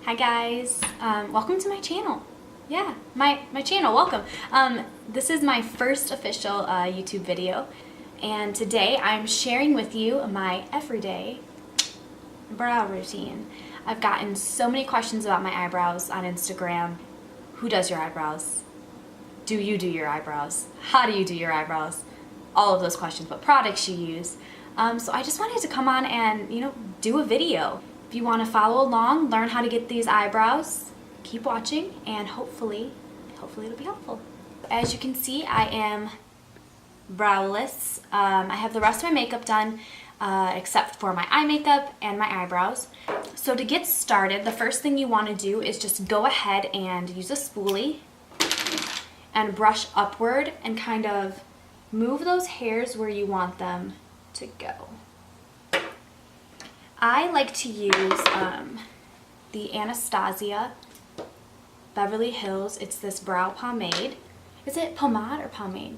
Hi guys, welcome to my channel. Yeah, my channel, welcome. This is my first official YouTube video, and today I'm sharing with you my everyday brow routine. I've gotten so many questions about my eyebrows on Instagram. Who does your eyebrows? Do you do your eyebrows? How do you do your eyebrows? All of those questions, what products you use. So I just wanted to come on and, do a video. If you want to follow along, learn how to get these eyebrows, keep watching, and hopefully it'll be helpful. As you can see, I am browless. I have the rest of my makeup done, except for my eye makeup and my eyebrows. So to get started, the first thing you want to do is just go ahead and use a spoolie and brush upward and kind of move those hairs where you want them to go. I like to use the Anastasia Beverly Hills. It's this brow pomade. Is it pomade or pomade?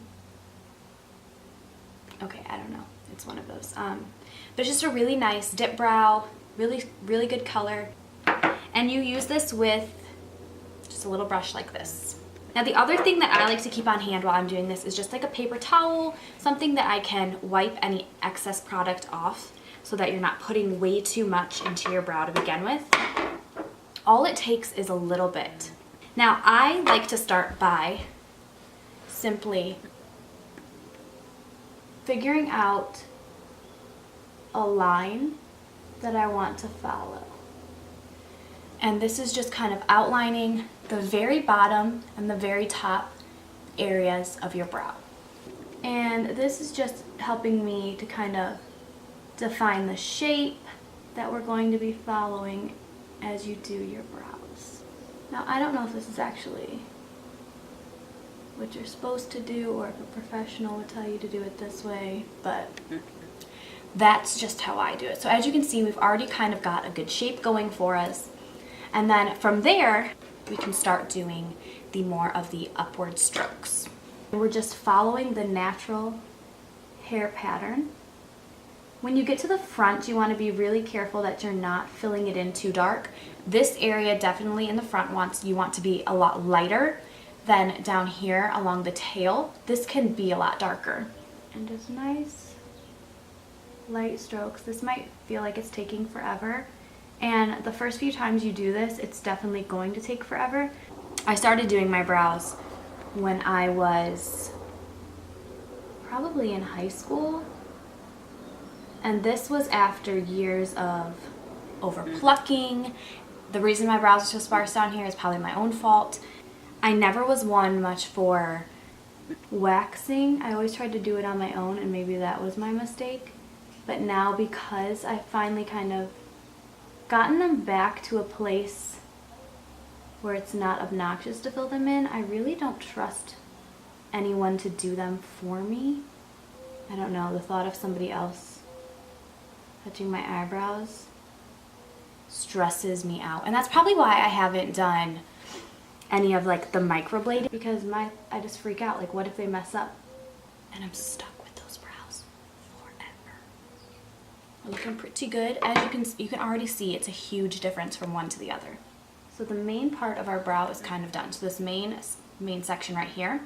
Okay, I don't know. It's one of those. But it's just a really nice dip brow, really good color. And you use this with just a little brush like this. Now the other thing that I like to keep on hand while I'm doing this is just like a paper towel, something that I can wipe any excess product off so that you're not putting way too much into your brow to begin with. All it takes is a little bit. Now I like to start by simply figuring out a line that I want to follow. And this is just kind of outlining the very bottom and the very top areas of your brow. And this is just helping me to kind of define the shape that we're going to be following as you do your brows. Now I don't know if this is actually what you're supposed to do or if a professional would tell you to do it this way, but that's just how I do it. So as you can see, we've already kind of got a good shape going for us. And then from there, we can start doing the more of the upward strokes. We're just following the natural hair pattern. When you get to the front, you want to be really careful that you're not filling it in too dark. This area definitely in the front you want to be a lot lighter than down here along the tail. This can be a lot darker. And just nice light strokes. This might feel like it's taking forever. And the first few times you do this, it's definitely going to take forever. I started doing my brows when I was probably in high school. And this was after years of over plucking. The reason my brows are so sparse down here is probably my own fault. I never was one much for waxing. I always tried to do it on my own, and maybe that was my mistake. But now, because I finally kind of gotten them back to a place where it's not obnoxious to fill them in, I really don't trust anyone to do them for me. I don't know, the thought of somebody else touching my eyebrows stresses me out. And that's probably why I haven't done any of like the microblading, because I just freak out. Like, what if they mess up and I'm stuck with those brows forever? They're looking pretty good. As you can already see, it's a huge difference from one to the other. So the main part of our brow is kind of done. So this main section right here.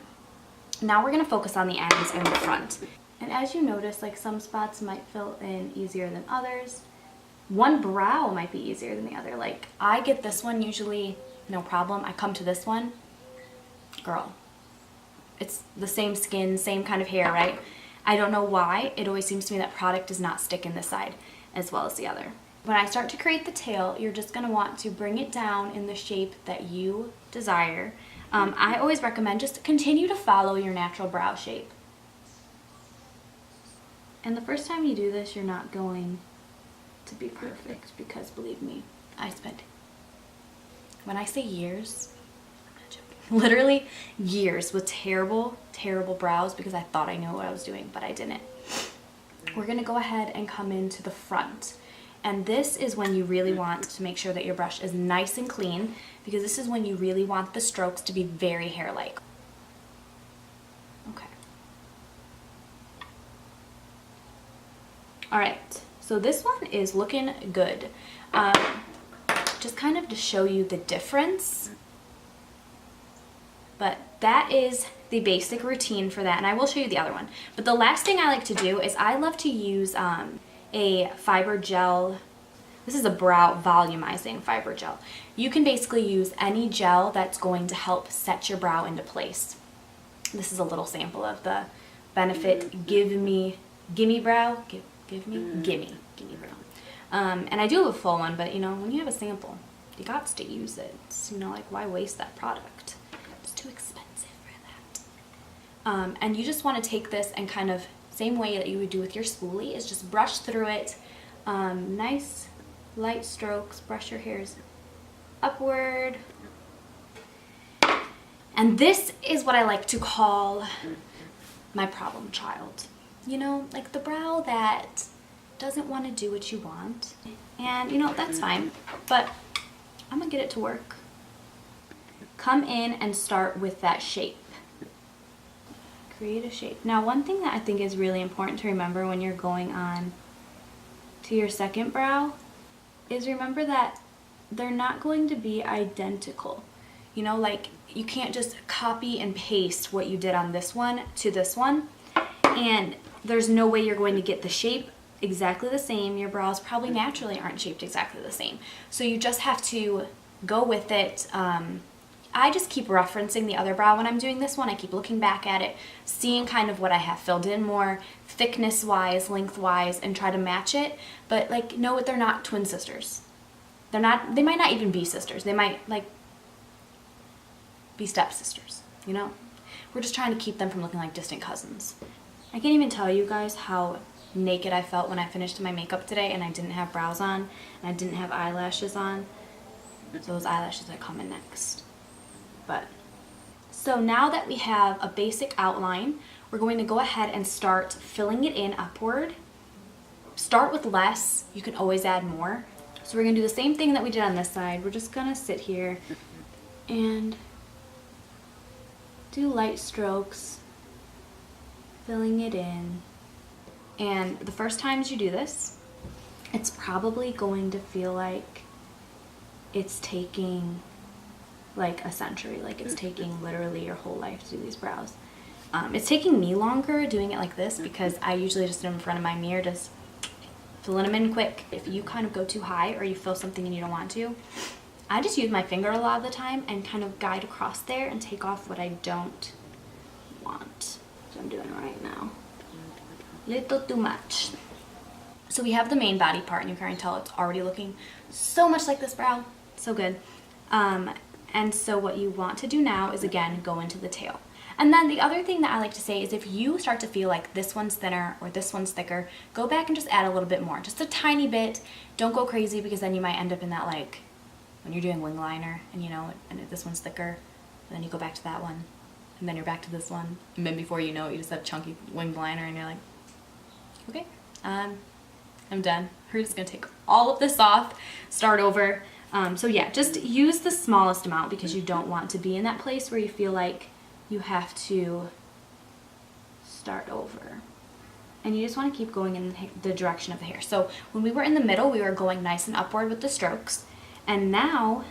Now we're going to focus on the ends and the front. And as you notice, like some spots might fill in easier than others. One brow might be easier than the other. Like I get this one usually no problem. I come to this one, girl, it's the same skin, same kind of hair, right? I don't know why. It always seems to me that product does not stick in this side as well as the other. When I start to create the tail, you're just going to want to bring it down in the shape that you desire. I always recommend just continue to follow your natural brow shape. And the first time you do this, you're not going to be perfect, because believe me, I spent, when I say years, I'm not joking, literally years with terrible brows because I thought I knew what I was doing, but I didn't. We're going to go ahead and come into the front. And this is when you really want to make sure that your brush is nice and clean, because this is when you really want the strokes to be very hair-like. Okay. Alright, so this one is looking good. just kind of to show you the difference. But that is the basic routine for that, and I will show you the other one. But the last thing I like to do is I love to use a fiber gel. This is a brow volumizing fiber gel. You can basically use any gel that's going to help set your brow into place. This is a little sample of the Benefit Gimme Brow. Gimme Brow. And I do have a full one, but you know, when you have a sample, you got to use it. It's, you know, like, why waste that product? It's too expensive for that. And you just want to take this and kind of, same way that you would do with your spoolie, is just brush through it. Nice light strokes, brush your hairs upward. And this is what I like to call my problem child. You know, like the brow that doesn't want to do what you want. And you know, that's fine, but I'm gonna get it to work. Come in and start with that shape. Create a shape. Now, one thing that I think is really important to remember when you're going on to your second brow is remember that they're not going to be identical. You know, like, you can't just copy and paste what you did on this one to this one, and there's no way you're going to get the shape exactly the same. Your brows probably naturally aren't shaped exactly the same. So you just have to go with it. I just keep referencing the other brow when I'm doing this one. I keep looking back at it, seeing kind of what I have filled in more thickness-wise, length-wise, and try to match it. But like, no, they're not twin sisters. They're not, they might not even be sisters. They might like be stepsisters, you know? We're just trying to keep them from looking like distant cousins. I can't even tell you guys how naked I felt when I finished my makeup today and I didn't have brows on and I didn't have eyelashes on. So those eyelashes are coming next. But so now that we have a basic outline, we're going to go ahead and start filling it in upward. Start with less, you can always add more. So we're gonna do the same thing that we did on this side. We're just gonna sit here and do light strokes, filling it in. And the first times you do this, it's probably going to feel like it's taking like a century, like it's taking literally your whole life to do these brows. It's taking me longer doing it like this because I usually just sit in front of my mirror, just filling them in quick. If you kind of go too high or you feel something and you don't want to, I just use my finger a lot of the time and kind of guide across there and take off what I don't want. So I'm doing right now. Little too much. So we have the main body part, and you can already tell it's already looking so much like this brow. So good. And so what you want to do now is, again, go into the tail. And then the other thing that I like to say is if you start to feel like this one's thinner or this one's thicker, go back and just add a little bit more, just a tiny bit. Don't go crazy, because then you might end up in that, like, when you're doing wing liner and, you know, and if this one's thicker, and then you go back to that one, and then you're back to this one, and then before you know it, you just have chunky wing liner, and you're like, okay, I'm done. We're just gonna take all of this off, start over. So yeah, just use the smallest amount because you don't want to be in that place where you feel like you have to start over. And you just want to keep going in the direction of the hair. So when we were in the middle, we were going nice and upward with the strokes. And now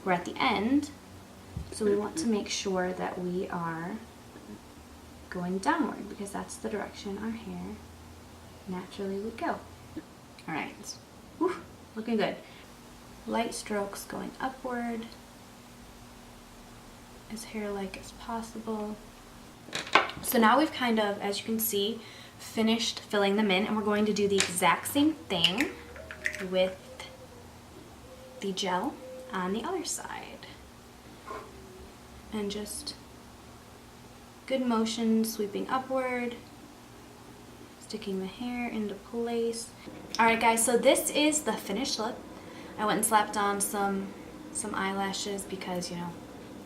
we're at the end. So we want to make sure that we are going downward because that's the direction our hair naturally would go. All right, whew, looking good. Light strokes going upward, as hair-like as possible. So now we've kind of, as you can see, finished filling them in, and we're going to do the exact same thing with the gel on the other side. And just good motion, sweeping upward, sticking the hair into place. All right, guys, so this is the finished look. I went and slapped on some eyelashes because, you know,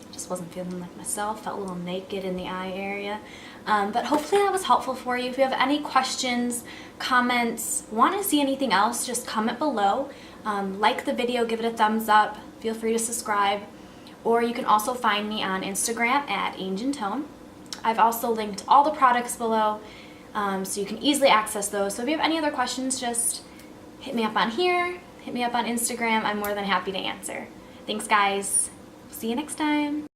I just wasn't feeling like myself. Felt a little naked in the eye area. But hopefully that was helpful for you. If you have any questions, comments, want to see anything else, just comment below. Like the video, give it a thumbs up. Feel free to subscribe. Or you can also find me on Instagram at AngelTone. I've also linked all the products below, so you can easily access those. So if you have any other questions, just hit me up on here. hit me up on Instagram. I'm more than happy to answer. Thanks, guys. See you next time.